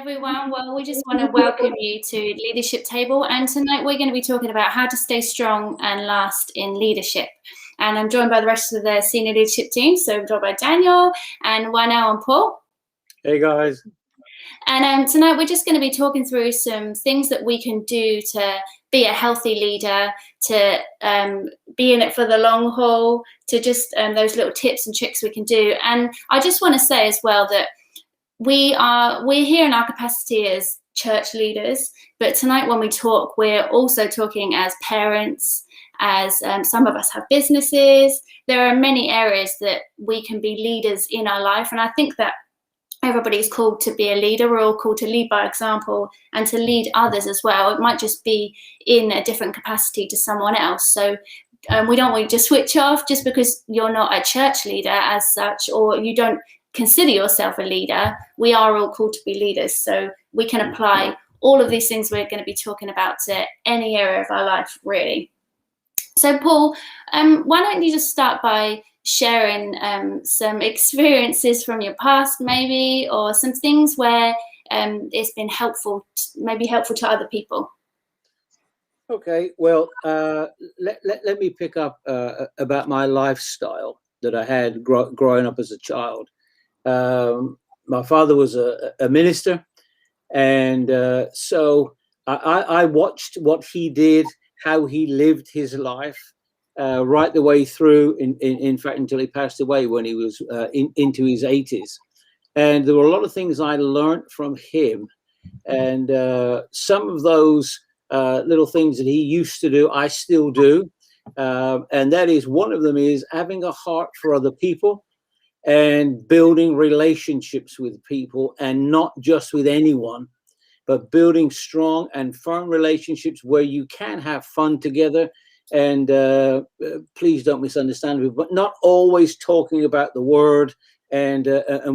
everyone. Well, we just want to welcome you to Leadership Table. And tonight we're going to be talking about how to stay strong and last in leadership. And I'm joined by the rest of the senior leadership team. So I'm joined by Daniel and Wanel and Paul. Hey, guys. And tonight we're just going to be talking through some things that we can do to be a healthy leader, to be in it for the long haul, to just those little tips and tricks we can do. And I just want to say as well that we're here in our capacity as church leaders, but tonight when we talk, we're also talking as parents, as some of us have businesses. There are many areas that we can be leaders in our life, and I think that everybody's called to be a leader. We're all called to lead by example and to lead others as well. It might just be in a different capacity to someone else. So we don't want you to switch off just because you're not a church leader as such, or you don't consider yourself a leader. We are all called to be leaders. So we can apply all of these things we're going to be talking about to any area of our life, really. So Paul, why don't you just start by sharing some experiences from your past, maybe, or some things where it's been helpful, maybe helpful to other people. Okay, well, let me pick up about my lifestyle that I had growing up as a child. My father was a minister, and so I watched what he did, how he lived his life, right the way through, in fact, until he passed away when he was into his 80s. And there were a lot of things I learned from him. And some of those little things that he used to do, I still do. And that is, one of them is having a heart for other people and building relationships with people, and not just with anyone, but building strong and firm relationships where you can have fun together. And please don't misunderstand me, but not always talking about the word and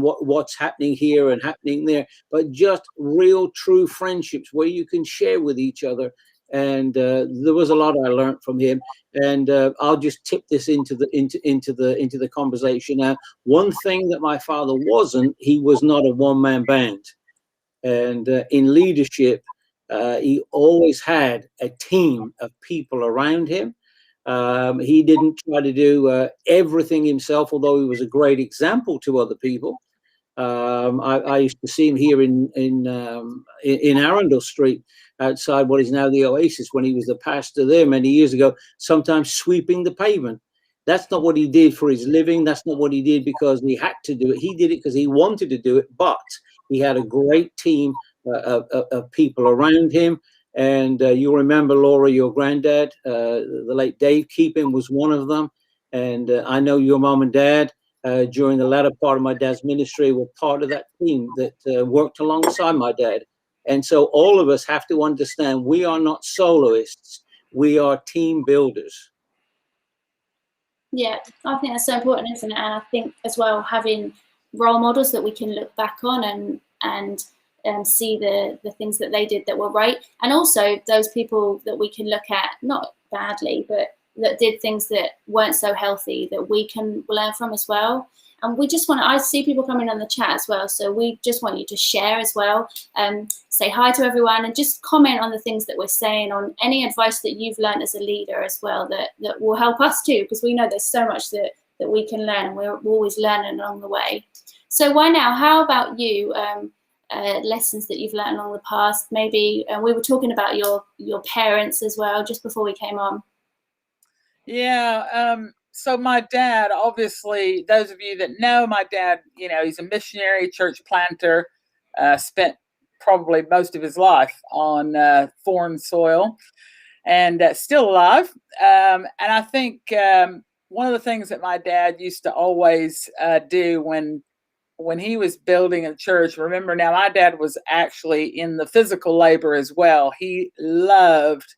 what's happening here and happening there, but just real, true friendships where you can share with each other. And there was a lot I learned from him, and I'll just tip this into the conversation. Now, one thing that my father wasn't, he was not a one-man band, and in leadership, he always had a team of people around him. He didn't try to do everything himself, although he was a great example to other people. I used to see him here in Arundel Street, outside what is now the Oasis, when he was the pastor there many years ago, sometimes sweeping the pavement. That's not what he did for his living. That's not what he did because he had to do it. He did it because he wanted to do it, but he had a great team of people around him. And you'll remember, Laura, your granddad, the late Dave Keeping, was one of them. And I know your mom and dad, during the latter part of my dad's ministry, were part of that team that worked alongside my dad. And so all of us have to understand we are not soloists. We are team builders. Yeah, I think that's so important, isn't it? And I think as well, having role models that we can look back on and see the things that they did that were right. And also those people that we can look at, not badly, but that did things that weren't so healthy, that we can learn from as well. And we just I see people coming on the chat as well. So we just want you to share as well, say hi to everyone, and just comment on the things that we're saying, on any advice that you've learned as a leader as well, that will help us too, because we know there's so much that we can learn, and we're always learning along the way. So Wanel, how about you? Lessons that you've learned along the past, maybe. We were talking about your parents as well just before we came on. Yeah. So my dad, obviously, those of you that know my dad, he's a missionary, church planter, spent probably most of his life on foreign soil, and still alive. And I think one of the things that my dad used to always do when he was building a church, remember now, my dad was actually in the physical labor as well. He loved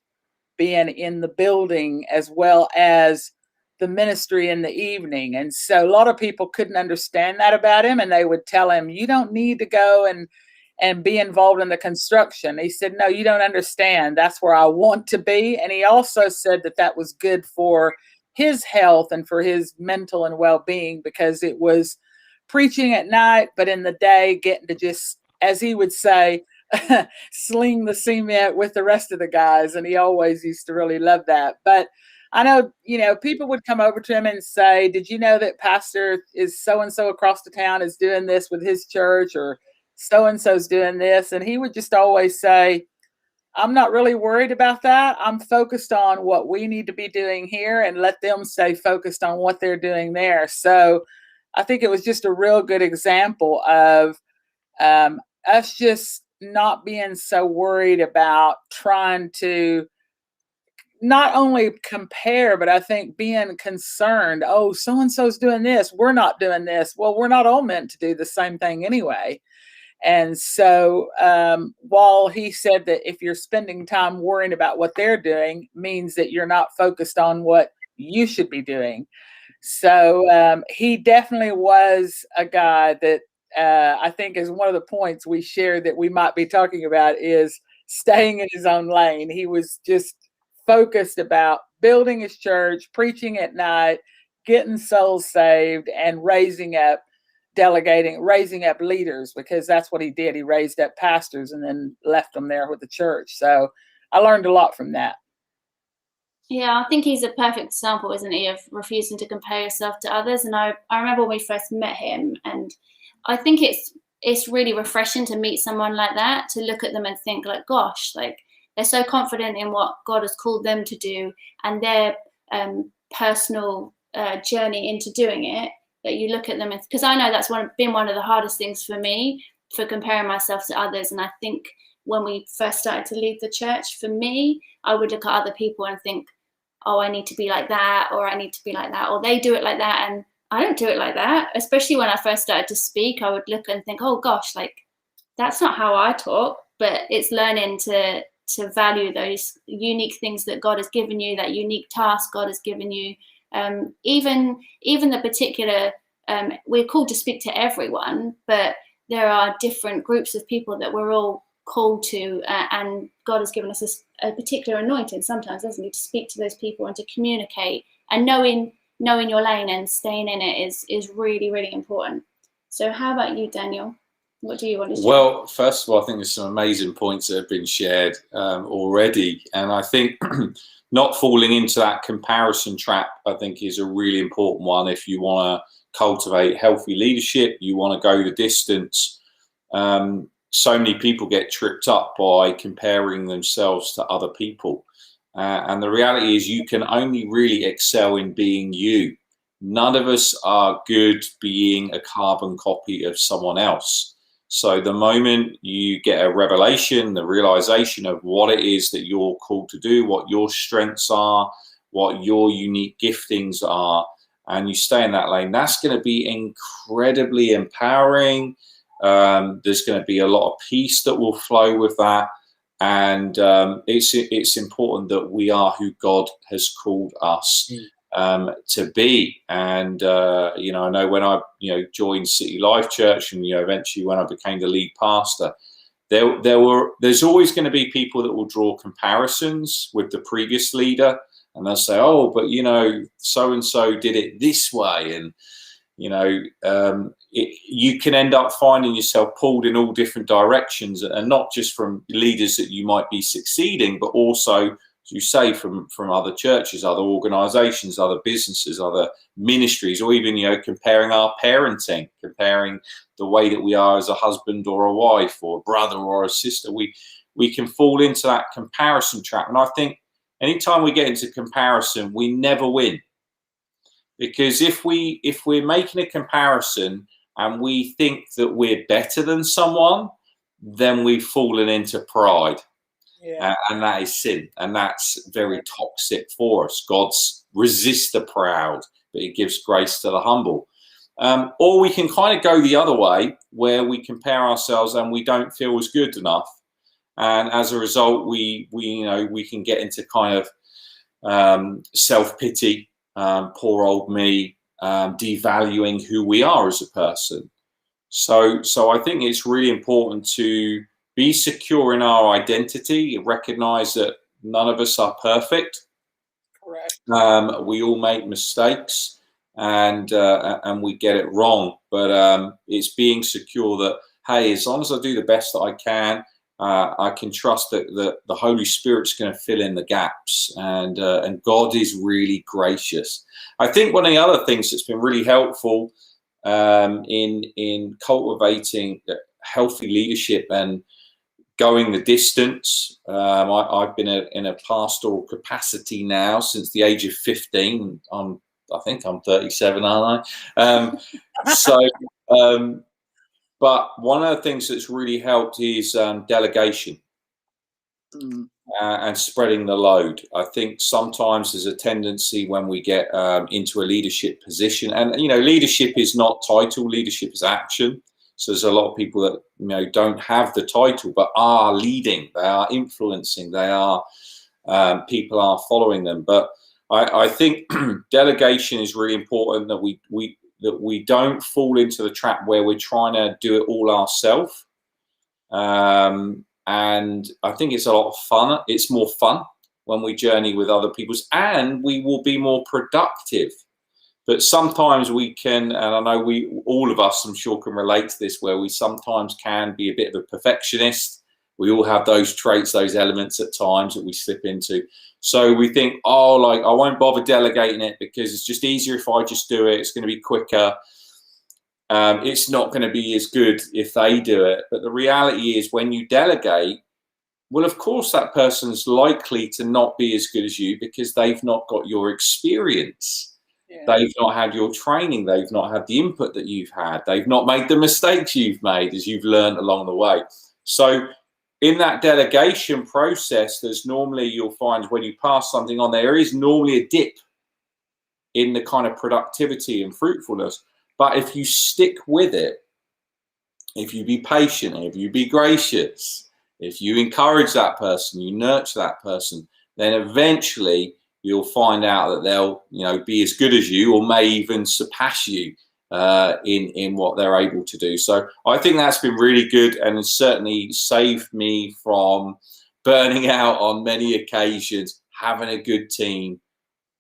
being in the building as well as the ministry in the evening. And so a lot of people couldn't understand that about him, and they would tell him, you don't need to go and be involved in the construction. He said, no, you don't understand. That's where I want to be. And he also said that was good for his health and for his mental and well-being, because it was preaching at night, but in the day getting to just as he would say, sling the cement with the rest of the guys. And he always used to really love that. But I know, people would come over to him and say, did you know that pastor is so-and-so across the town is doing this with his church, or so-and-so's doing this? And he would just always say, I'm not really worried about that. I'm focused on what we need to be doing here, and let them stay focused on what they're doing there. So I think it was just a real good example of us just not being so worried about trying to not only compare, but I think being concerned, oh, so-and-so's doing this, we're not doing this. Well, we're not all meant to do the same thing anyway. And so while he said that if you're spending time worrying about what they're doing, means that you're not focused on what you should be doing. So he definitely was a guy that I think is one of the points we shared that we might be talking about, is staying in his own lane. He was just focused about building his church, preaching at night, getting souls saved, and raising up leaders, because that's what he did. He raised up pastors and then left them there with the church. So I learned a lot from that. Yeah, I think he's a perfect example, isn't he, of refusing to compare yourself to others. And I remember when we first met him, and I think it's really refreshing to meet someone like that, to look at them and think like, gosh, like they're so confident in what God has called them to do, and their personal journey into doing it, that you look at them, because I know that's been one of the hardest things for me, for comparing myself to others. And I think when we first started to lead the church, for me, I would look at other people and think, oh, I need to be like that, or I need to be like that, or they do it like that, and I don't do it like that. Especially when I first started to speak, I would look and think, oh gosh, like that's not how I talk. But it's learning to value those unique things that God has given you, that unique task God has given you. Even the particular, we're called to speak to everyone, but there are different groups of people that we're all called to, and God has given us a particular anointing sometimes, doesn't he, to speak to those people and to communicate, and knowing your lane and staying in it is really, really important. So how about you, Daniel? What do you want to share? Well, first of all, I think there's some amazing points that have been shared already. And I think not falling into that comparison trap, I think, is a really important one. If you want to cultivate healthy leadership, you want to go the distance. So many people get tripped up by comparing themselves to other people. And the reality is you can only really excel in being you. None of us are good being a carbon copy of someone else. So the moment you get a revelation, the realization of what it is that you're called to do, what your strengths are, what your unique giftings are, and you stay in that lane, that's going to be incredibly empowering. There's going to be a lot of peace that will flow with that. And it's important that we are who God has called us to be. And, I know when I, joined City Life Church, and, eventually when I became the lead pastor, there's always going to be people that will draw comparisons with the previous leader. And they'll say, oh, but, so-and-so did it this way. And, you can end up finding yourself pulled in all different directions, and not just from leaders that you might be succeeding, but also, as you say, from other churches, other organizations, other businesses, other ministries, or even, comparing our parenting, comparing the way that we are as a husband or a wife or a brother or a sister. We can fall into that comparison trap. And I think anytime we get into comparison, we never win. Because if we're making a comparison and we think that we're better than someone, then we've fallen into pride. Yeah. And that is sin. And that's very toxic for us. God's resists the proud, but he gives grace to the humble. Or we can kind of go the other way, where we compare ourselves and we don't feel as good enough. And as a result, we can get into kind of self-pity, poor old me, devaluing who we are as a person. So I think it's really important to be secure in our identity, recognize that none of us are perfect. Correct. We all make mistakes, and we get it wrong. But it's being secure that hey, as long as I do the best that I can trust that the Holy Spirit's going to fill in the gaps, and God is really gracious. I think one of the other things that's been really helpful in cultivating healthy leadership and going the distance. I've been in a pastoral capacity now since the age of 15. I think I'm 37, aren't I? But one of the things that's really helped is delegation and spreading the load. I think sometimes there's a tendency when we get into a leadership position, and leadership is not title, leadership is action. So there's a lot of people that don't have the title but are leading, they are influencing, they are people are following them. But I think delegation is really important, that we don't fall into the trap where we're trying to do it all ourselves. And I think it's a lot of fun. It's more fun when we journey with other people's, and we will be more productive. But sometimes we can, and I know all of us, I'm sure, can relate to this, where we sometimes can be a bit of a perfectionist. We all have those traits, those elements at times that we slip into. So we think, I won't bother delegating it because it's just easier if I just do it. It's going to be quicker. It's not going to be as good if they do it. But the reality is, when you delegate, well, of course, that person's likely to not be as good as you because they've not got your experience. Yeah. They've not had your training. They've not had the input that you've had. They've not made the mistakes you've made as you've learned along the way. So in that delegation process, there's normally, you'll find when you pass something on, there is normally a dip in the kind of productivity and fruitfulness. But if you stick with it, if you be patient, if you be gracious, if you encourage that person, you nurture that person, then eventually you'll find out that they'll, be as good as you, or may even surpass you in what they're able to do. So I think that's been really good, and has certainly saved me from burning out on many occasions. Having a good team,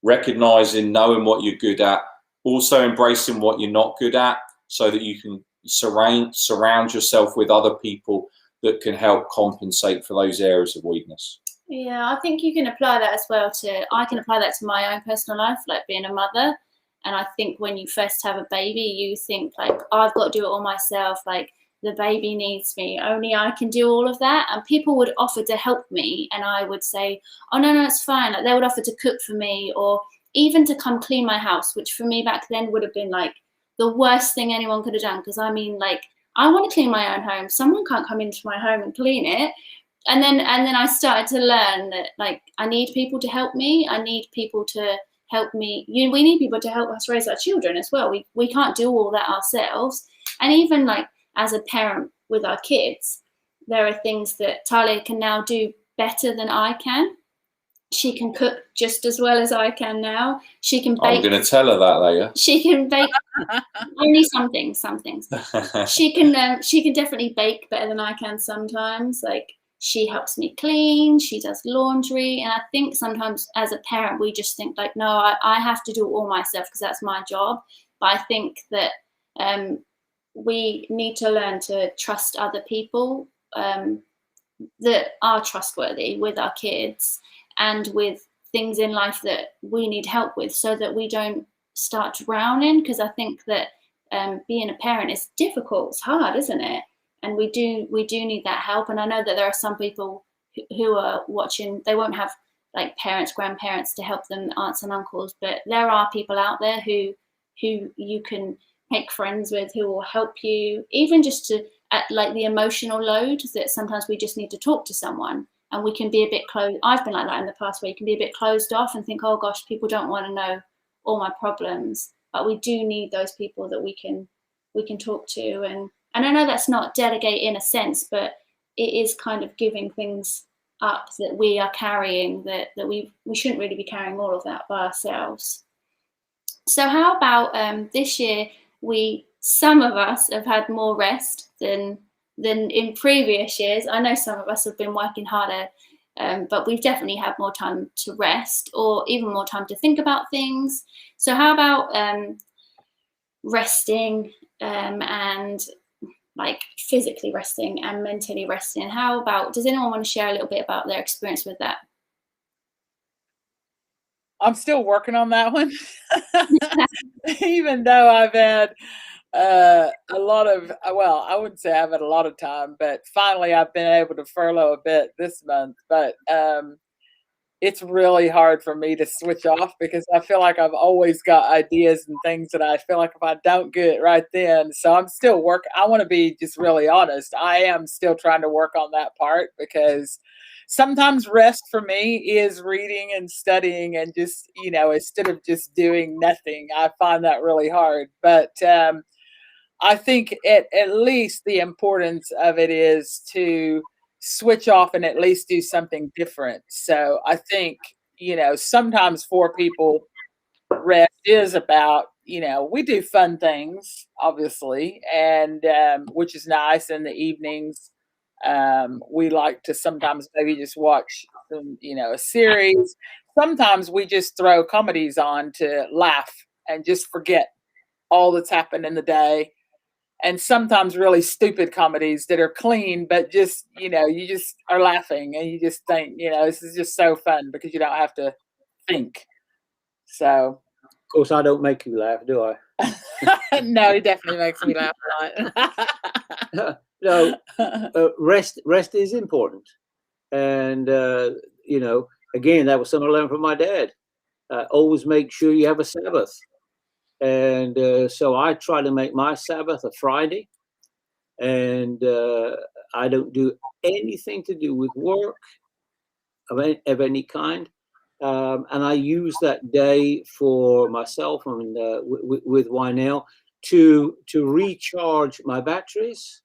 recognizing, knowing what you're good at, also embracing what you're not good at, so that you can surround yourself with other people that can help compensate for those areas of weakness. Yeah, I think you can apply that as well I can apply that to my own personal life, like being a mother. And I think when you first have a baby, you think like, I've got to do it all myself. Like, the baby needs me. Only I can do all of that. And people would offer to help me, and I would say, oh, no, it's fine. Like, they would offer to cook for me, or even to come clean my house, which for me back then would have been like the worst thing anyone could have done. Because I mean, like, I want to clean my own home. Someone can't come into my home and clean it. And then I started to learn that, like, I need people to help me. I need people to help me. We need people to help us raise our children as well. We can't do all that ourselves. And even like as a parent with our kids, there are things that Talia can now do better than I can. She can cook just as well as I can now. She can bake. I'm going to tell her that later. She can bake only some things. She can definitely bake better than I can sometimes. Like, she helps me clean, she does laundry. And I think sometimes as a parent, we just think like, no, I have to do it all myself because that's my job. But I think that we need to learn to trust other people that are trustworthy with our kids and with things in life that we need help with, so that we don't start drowning. Because I think that being a parent is difficult. It's hard, isn't it? And we do need that help. And I know that there are some people who are watching, they won't have like parents, grandparents to help them, aunts and uncles, but there are people out there who you can make friends with, who will help you, even just to at like the emotional load that sometimes we just need to talk to someone, and we can be a bit closed. I've been like that in the past, where you can be a bit closed off and think, oh gosh, people don't want to know all my problems. But we do need those people that we can talk to. And I know that's not delegate in a sense, but it is kind of giving things up that we are carrying, that we shouldn't really be carrying all of that by ourselves. So how about this year, some of us have had more rest than in previous years. I know some of us have been working harder, but we've definitely had more time to rest, or even more time to think about things. So how about resting and like physically resting and mentally resting. How about, does anyone want to share a little bit about their experience with that? I'm still working on that one. Even though I've had a lot of, well, I wouldn't say I've had a lot of time, but finally I've been able to furlough a bit this month. But it's really hard for me to switch off because I feel like I've always got ideas and things that I feel like if I don't get it right then. So I'm still working. I want to be just really honest. I am still trying to work on that part because sometimes rest for me is reading and studying and just, instead of just doing nothing. I find that really hard. But I think at least the importance of it is to switch off and at least do something different. So I think, sometimes for people, rest is about, we do fun things, obviously, and which is nice in the evenings. We like to sometimes maybe just watch some, a series. Sometimes we just throw comedies on to laugh and just forget all that's happened in the day. And sometimes really stupid comedies that are clean, but just, you just are laughing and you just think, this is just so fun because you don't have to think. So. Of course, I don't make you laugh, do I? No, it definitely makes me laugh a lot. No, rest is important. And, again, that was something I learned from my dad. Always make sure you have a Sabbath. And so I try to make my Sabbath a Friday, and I don't do anything to do with work of any kind. And I use that day for myself and with Wynell to recharge my batteries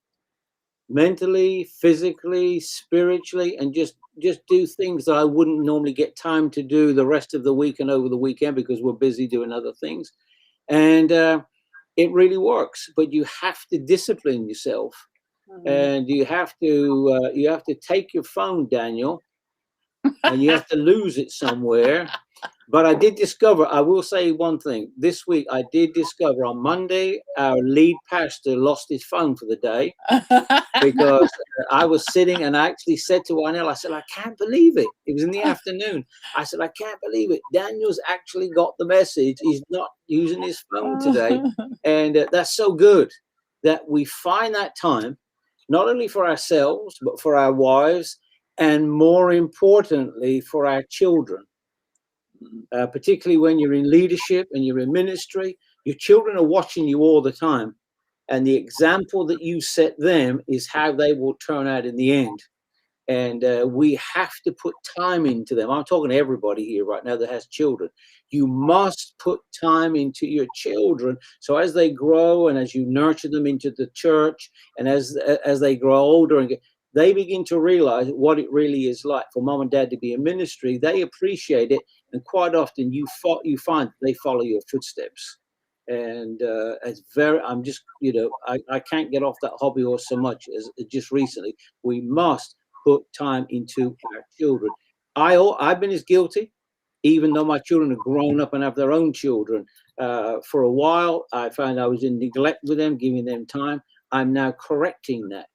mentally, physically, spiritually, and just do things that I wouldn't normally get time to do the rest of the week and over the weekend because we're busy doing other things. And it really works, but you have to discipline yourself, and you have to take your phone, Daniel, and you have to lose it somewhere. But I did discover, I will say one thing, this week I did discover on Monday, our lead pastor lost his phone for the day because I was sitting and I actually said to Wynell, I said, I can't believe it. It was in the afternoon. I said, I can't believe it. Daniel's actually got the message. He's not using his phone today. And that's so good that we find that time, not only for ourselves, but for our wives, and more importantly, for our children. Particularly when you're in leadership and you're in ministry, your children are watching you all the time. And the example that you set them is how they will turn out in the end. And we have to put time into them. I'm talking to everybody here right now that has children. You must put time into your children. So as they grow and as you nurture them into the church and as they grow older and they begin to realize what it really is like for mom and dad to be in ministry. They appreciate it. And quite often you find they follow your footsteps. And it's I'm just, I can't get off that hobby horse so much as just recently. We must put time into our children. I've been as guilty, even though my children have grown up and have their own children. For a while, I found I was in neglect with them, giving them time. I'm now correcting that.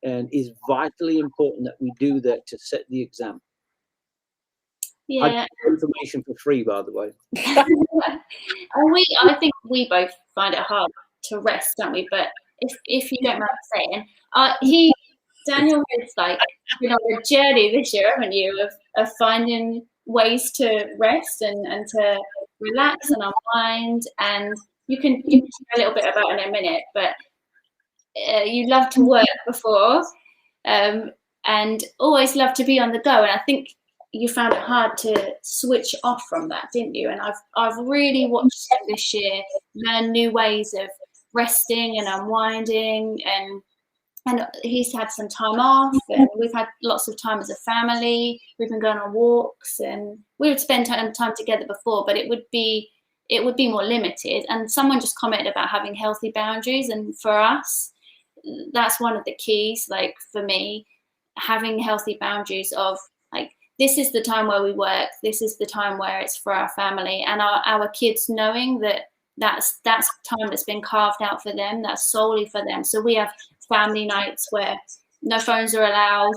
And it's vitally important that we do that to set the example. Yeah. I get information for free, by the way. I think we both find it hard to rest, don't we? But if you don't mind saying, Daniel has been on a journey this year, haven't you, of finding ways to rest and to relax and unwind. And you can share a little bit about it in a minute, but you love to work before and always love to be on the go. And I think you found it hard to switch off from that, didn't you? And I've really watched him this year learn new ways of resting and unwinding, and he's had some time off, and we've had lots of time as a family. We've been going on walks, and we would spend time together before, but it would be more limited. And someone just commented about having healthy boundaries, and for us, that's one of the keys. Like for me, having healthy boundaries of this is the time where we work, this is the time where it's for our family, and our kids knowing that that's time that's been carved out for them, that's solely for them. So we have family nights where no phones are allowed,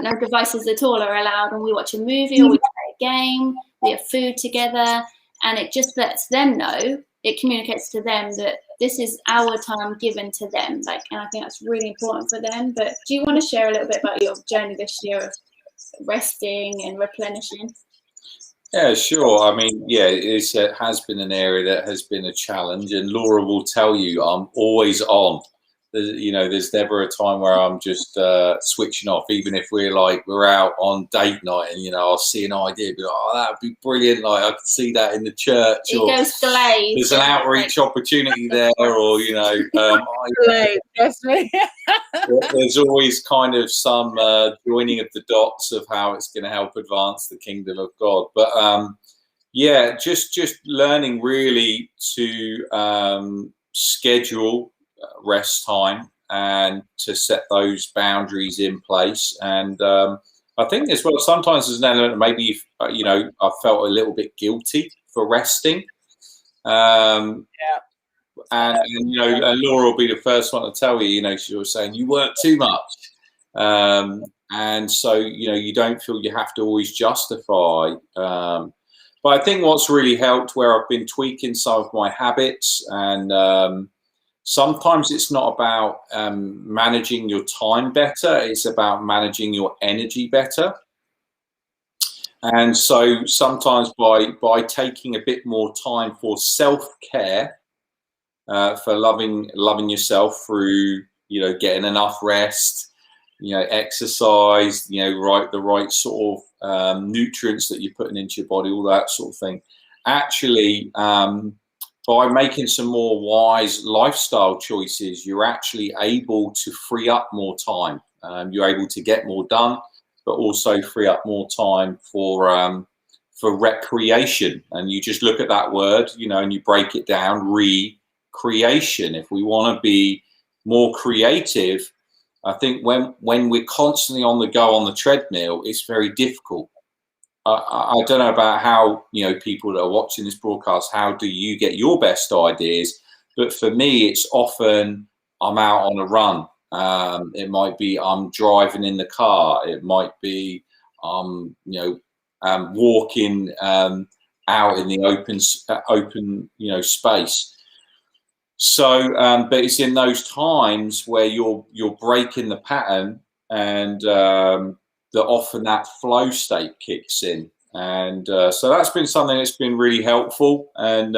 no devices at all are allowed, and we watch a movie or we play a game, we have food together, and it just lets them know, it communicates to them that this is our time given to them. Like, and I think that's really important for them. But do you want to share a little bit about your journey this year of resting and replenishing? Yeah, sure. I mean, yeah, it has been an area that has been a challenge, and Laura will tell you I'm always on. There's never a time where I'm just switching off. Even if we're out on date night, and I'll see an idea, be like, oh, that would be brilliant. Like I could see that in the church, it or goes glazed, there's an outreach opportunity there, or Glazed, that's me. there's always kind of some joining of the dots of how it's going to help advance the kingdom of God. But yeah, just learning really to schedule rest time and to set those boundaries in place. And I think as well, sometimes there's an element of maybe, I felt a little bit guilty for resting. And Laura will be the first one to tell you, she was saying you work too much. And so, you don't feel you have to always justify. But I think what's really helped, where I've been tweaking some of my habits, and sometimes it's not about managing your time better, it's about managing your energy better. And so sometimes by taking a bit more time for self-care, for loving yourself through, getting enough rest, exercise, the right sort of nutrients that you're putting into your body, all that sort of thing. Actually, by making some more wise lifestyle choices, you're actually able to free up more time. You're able to get more done, but also free up more time for recreation. And you just look at that word, and you break it down, recreation. If we want to be more creative, I think when we're constantly on the go on the treadmill, it's very difficult. I don't know about how, people that are watching this broadcast, how do you get your best ideas? But for me, it's often I'm out on a run. It might be I'm driving in the car. It might be walking out in the open space. So, but it's in those times where you're breaking the pattern, and that often that flow state kicks in. And so that's been something that's been really helpful, and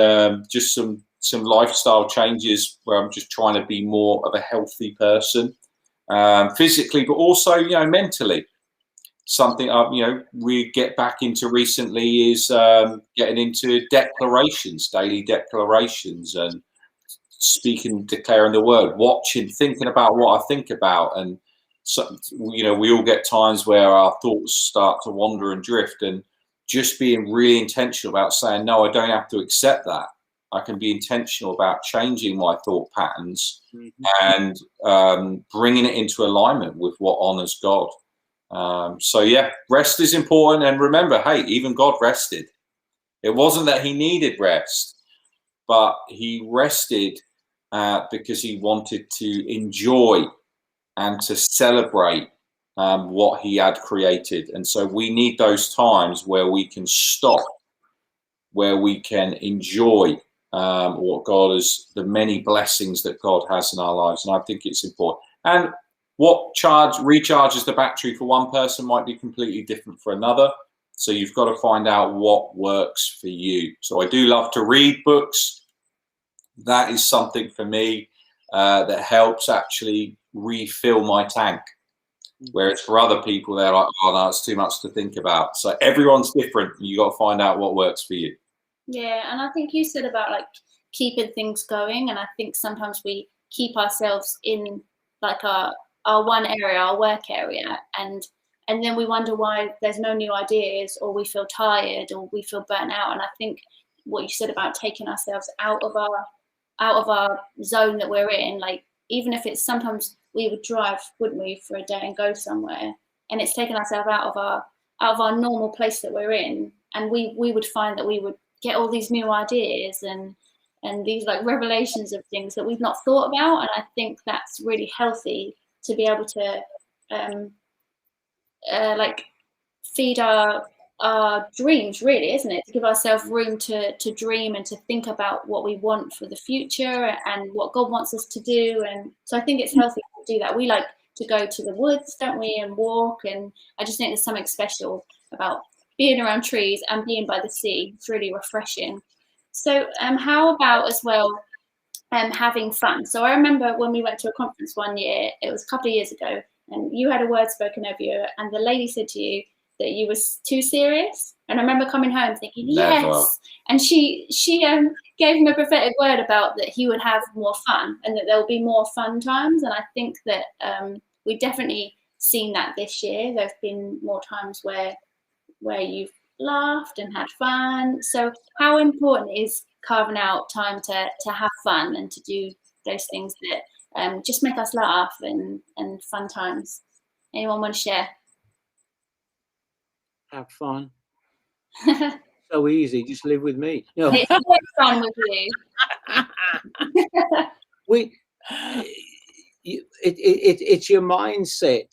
just some lifestyle changes where I'm just trying to be more of a healthy person, physically, but also, mentally. Something we get back into recently is getting into daily declarations, and speaking, declaring the word, watching, thinking about what I think about. And so, we all get times where our thoughts start to wander and drift, and just being really intentional about saying, no, I don't have to accept that. I can be intentional about changing my thought patterns, and bringing it into alignment with what honors God. So yeah, rest is important. And remember, hey, even God rested. It wasn't that he needed rest, but he rested because he wanted to enjoy and to celebrate what he had created. And so we need those times where we can stop, where we can enjoy what God is, the many blessings that God has in our lives. And I think it's important. And what recharges the battery for one person might be completely different for another. So you've got to find out what works for you. So I do love to read books. That is something for me that helps actually refill my tank. Whereas for other people, they're like, oh no, it's too much to think about. So everyone's different. You got to find out what works for you. Yeah, and I think you said about like keeping things going, and I think sometimes we keep ourselves in like our one area, our work area, and then we wonder why there's no new ideas, or we feel tired, or we feel burnt out. And I think what you said about taking ourselves out of our zone that we're in, like even if it's sometimes we would drive, wouldn't we, for a day and go somewhere, and it's taking ourselves out of our normal place that we're in, and we would find that we would get all these new ideas, and and these like revelations of things that we've not thought about. And I think that's really healthy to be able to like feed our dreams, really, isn't it? To give ourselves room to dream and to think about what we want for the future and what God wants us to do. And so I think it's healthy to do that. We like to go to the woods, don't we, and walk. And I just think there's something special about being around trees and being by the sea. It's really refreshing. So how about as well having fun? So I remember when we went to a conference one year, it was a couple of years ago, and you had a word spoken over you, and the lady said to you that you was too serious. And I remember coming home thinking, yes. And she gave him a prophetic word about that he would have more fun and that there will be more fun times. And I think that we've definitely seen that this year. There've been more times where you've laughed and had fun. So how important is carving out time to have fun and to do those things that just make us laugh and fun times? Anyone want to share? Have fun. So easy. Just live with me. No. It's always fun with you. It's your mindset.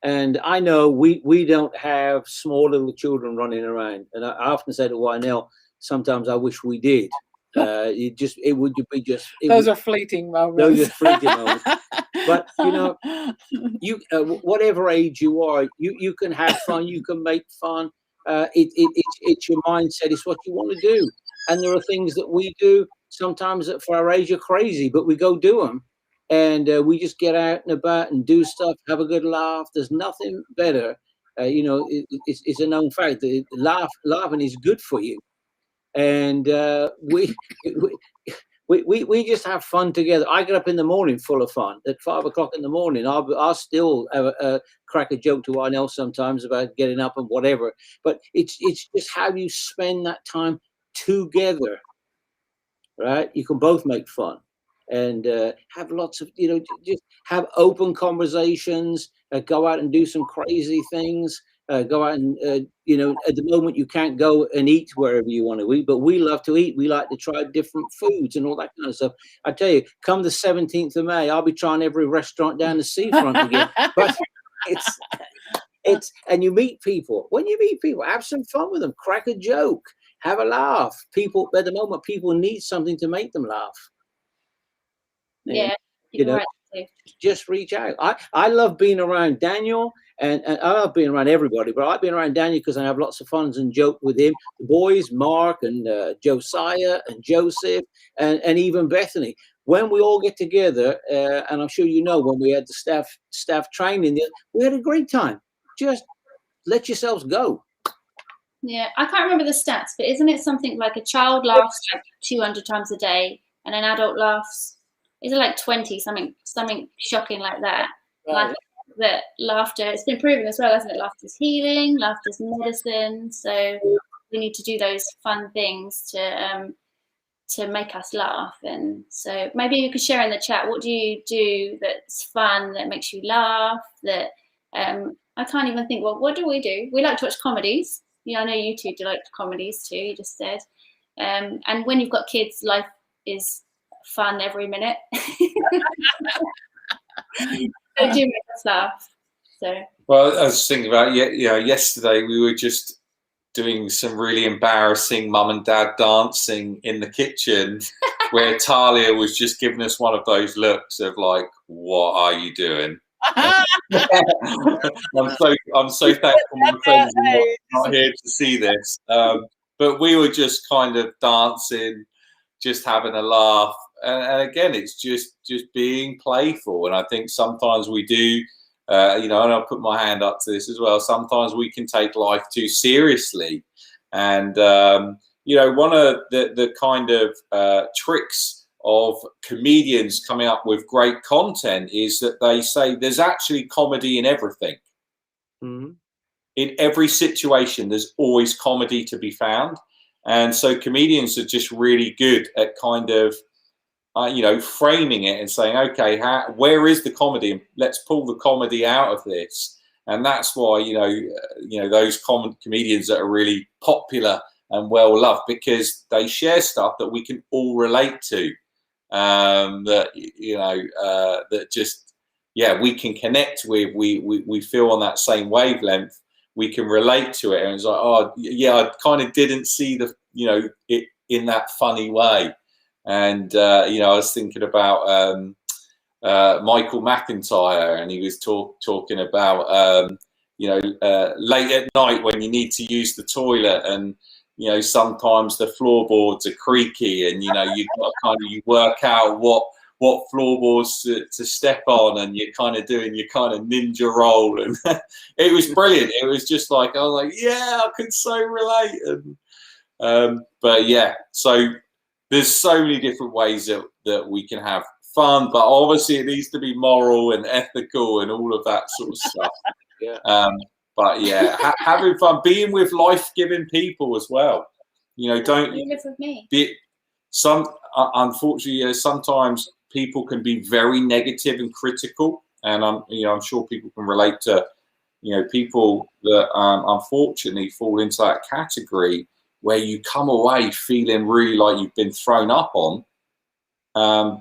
And I know we don't have small little children running around. And I often say to Wynell, sometimes I wish we did. It would be just. Those are fleeting moments. Those are fleeting moments. But you know, you whatever age you are, you can have fun. You can make fun. It's your mindset. It's what you want to do. And there are things that we do sometimes that for our age are crazy, but we go do them. And we just get out and about and do stuff, have a good laugh. There's nothing better. You know, it's a known fact that laughing is good for you. And we just have fun together. I get up in the morning full of fun. At 5 o'clock in the morning, I'll still crack a joke to anyone else sometimes about getting up and whatever. But it's just how you spend that time together, right? You can both make fun and have lots of, you know, just have open conversations. Go out and do some crazy things. Go out and, you know, at the moment you can't go and eat wherever you want to eat, but we love to eat. We like to try different foods and all that kind of stuff. I tell you, come the 17th of May, I'll be trying every restaurant down the seafront again. But it's, and you meet people. When you meet people, have some fun with them, crack a joke, have a laugh. People, at the moment, people need something to make them laugh. Yeah, you know, right. Just reach out. I love being around Daniel. And I love being around everybody, but I like being around Daniel because I have lots of fun and joke with him. The boys, Mark and Josiah and Joseph and even Bethany. When we all get together, and I'm sure you know, when we had the staff training, we had a great time. Just let yourselves go. Yeah, I can't remember the stats, but isn't it something like a child laughs like 200 times a day and an adult laughs, is it like 20, something shocking like that? Right. Like, that laughter, it's been proven as well, hasn't it? Laughter's healing, laughter's medicine. So we need to do those fun things to make us laugh. And so maybe you could share in the chat, what do you do that's fun, that makes you laugh, that I can't even think, well, what do? We like to watch comedies. Yeah, I know you two do like comedies too, you just said. And when you've got kids, life is fun every minute. They do make us laugh. So. Well, I was thinking about yesterday we were just doing some really embarrassing mum and dad dancing in the kitchen, where Talia was just giving us one of those looks of like, "What are you doing?" I'm so thankful my friends are not here to see this, but we were just kind of dancing, just having a laugh. And again, it's just being playful. And I think sometimes we do, you know, and I'll put my hand up to this as well. Sometimes we can take life too seriously. And, you know, one of the kind of tricks of comedians coming up with great content is that they say there's actually comedy in everything. Mm-hmm. In every situation, there's always comedy to be found. And so comedians are just really good at kind of, you know, framing it and saying, okay, where is the comedy? And let's pull the comedy out of this. And that's why, you know, those comedians that are really popular and well loved, because they share stuff that we can all relate to, that that just, yeah, we can connect with. We feel on that same wavelength. We can relate to it, and it's like, oh yeah, I kind of didn't see it in that funny way. And I was thinking about Michael McIntyre, and he was talking about late at night when you need to use the toilet, and sometimes the floorboards are creaky, and you've got you work out what floorboards to step on, and you're kind of doing your kind of ninja roll, and it was brilliant. It was just like, I was like, yeah, I could so relate. And but yeah, so there's so many different ways that we can have fun, but obviously it needs to be moral and ethical and all of that sort of stuff. Yeah. But yeah, having fun, being with life-giving people as well. Don't you live with me. Unfortunately, sometimes people can be very negative and critical, and I'm sure people can relate to people that unfortunately fall into that category, where you come away feeling really like you've been thrown up on,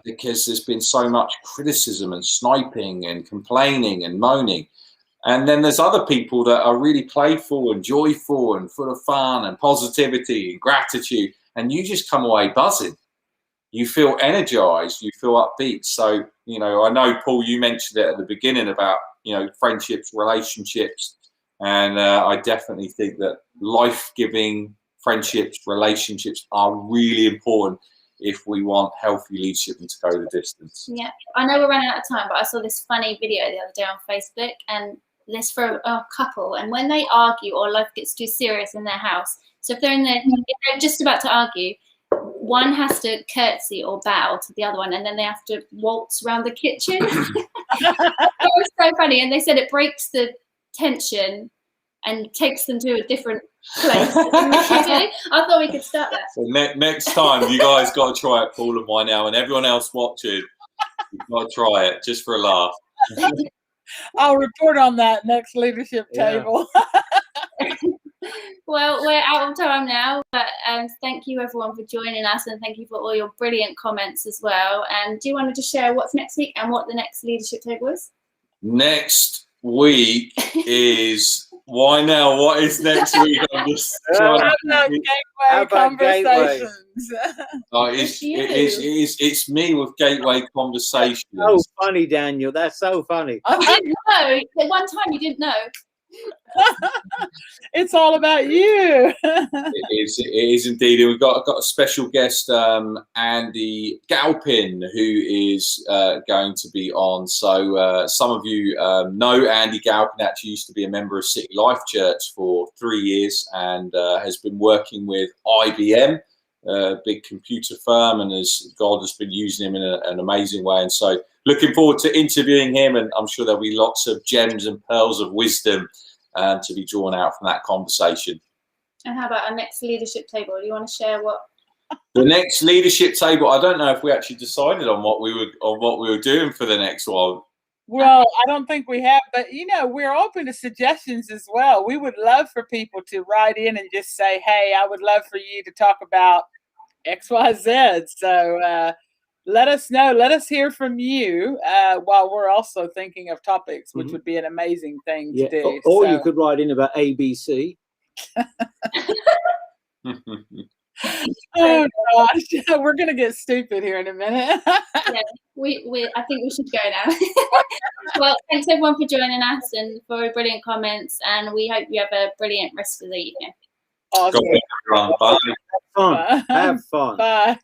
because there's been so much criticism and sniping and complaining and moaning. And then there's other people that are really playful and joyful and full of fun and positivity and gratitude, and you just come away buzzing. You feel energized, you feel upbeat. So, I know, Paul, you mentioned it at the beginning about, friendships, relationships. And I definitely think that life-giving friendships, relationships are really important if we want healthy leadership and to go the distance. Yeah, I know we're running out of time, but I saw this funny video the other day on Facebook, and this for a couple, and when they argue or life gets too serious in their house, so if they're just about to argue, one has to curtsy or bow to the other one, and then they have to waltz around the kitchen. It was so funny, and they said it breaks the tension and takes them to a different place. I thought we could start that. So next time, you guys got to try it, Paul and I now, and everyone else watching, you've got to try it just for a laugh. I'll report on that next leadership table. Well, we're out of time now, but thank you everyone for joining us, and thank you for all your brilliant comments as well. And do you want to just share what's next week and what the next leadership table is? Next week is why now? What is next week? I'm just How about Gateway Conversations? It's me with Gateway Conversations. So funny, Daniel. That's so funny. I didn't know. At one time you didn't know. It's all about you. It is indeed. And we've got a special guest, Andy Galpin, who is going to be on. So some of you know Andy Galpin actually used to be a member of City Life Church for 3 years, and has been working with IBM, a big computer firm, and God has been using him in an amazing way. And so looking forward to interviewing him, and I'm sure there'll be lots of gems and pearls of wisdom to be drawn out from that conversation. And how about our next leadership table? Do you want to share what? The next leadership table, I don't know if we actually decided on what we were doing for the next one. Well, I don't think we have, but we're open to suggestions as well. We would love for people to write in and just say, hey, I would love for you to talk about XYZ. So let us know. Let us hear from you while we're also thinking of topics, which would be an amazing thing to do. Or you could write in about ABC. Oh gosh, we're gonna get stupid here in a minute. Yeah, I think we should go now. Well, thanks everyone for joining us and for brilliant comments, and we hope you have a brilliant rest of the evening. Awesome. Bye. Have fun. Have fun. Bye.